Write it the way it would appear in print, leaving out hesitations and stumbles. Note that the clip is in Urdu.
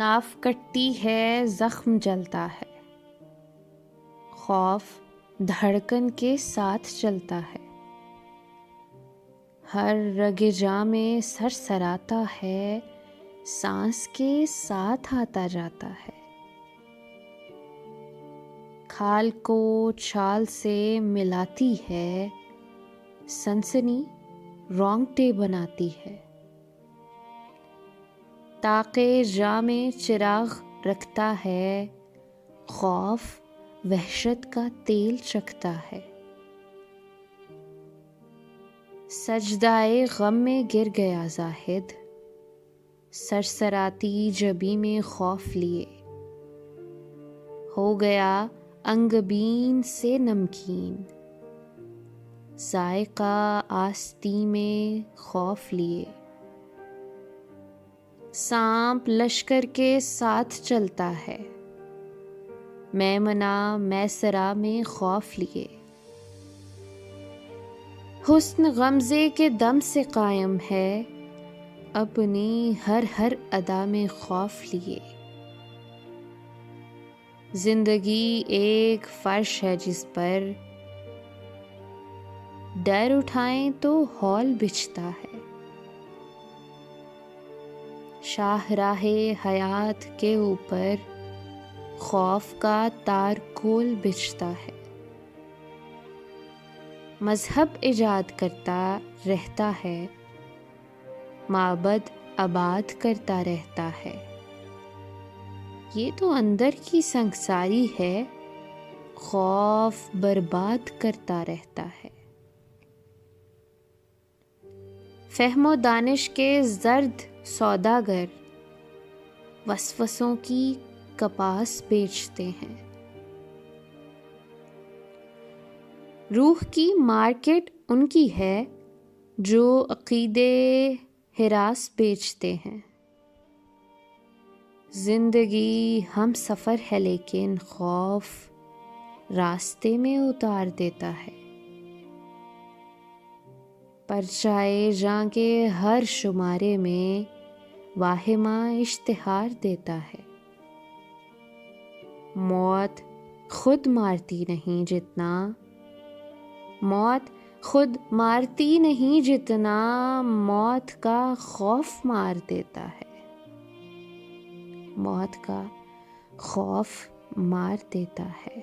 ناف کٹتی ہے، زخم جلتا ہے، خوف دھڑکن کے ساتھ چلتا ہے، ہر رگ جاں میں سر سراتا ہے، سانس کے ساتھ آتا جاتا ہے، کھال کو چھال سے ملاتی ہے، سنسنی رونگٹے بناتی ہے، طاقِ جاں میں چراغ رکھتا ہے، خوف وحشت کا تیل چکھتا ہے، سجدائے غم میں گر گیا زاہد، سرسراتی جبیں میں خوف لیے، ہو گیا انگ بین سے نمکین، ذائقہ آستی میں خوف لیے، سانپ لشکر کے ساتھ چلتا ہے، میمنہ میسرہ میں خوف لیے، حسن غمزے کے دم سے قائم ہے، اپنی ہر ادا میں خوف لیے، زندگی ایک فرش ہے جس پر ڈر اٹھائیں تو ہول بچھتا ہے، شاہراہ حیات کے اوپر خوف کا تارکول بچھتا ہے، مذہب ایجاد کرتا رہتا ہے، معبد آباد کرتا رہتا ہے، یہ تو اندر کی سنگساری ہے، خوف برباد کرتا رہتا ہے، فہم و دانش کے زرد سوداگر وسوسوں کی کپاس بیچتے ہیں، روح کی مارکیٹ ان کی ہے جو عقیدے ہراس بیچتے ہیں، زندگی ہم سفر ہے لیکن خوف راستے میں اتار دیتا ہے، پرچائے جاں کے ہر شمارے میں واہمہ اشتہار دیتا ہے، موت خود مارتی نہیں جتنا موت کا خوف مار دیتا ہے، موت کا خوف مار دیتا ہے۔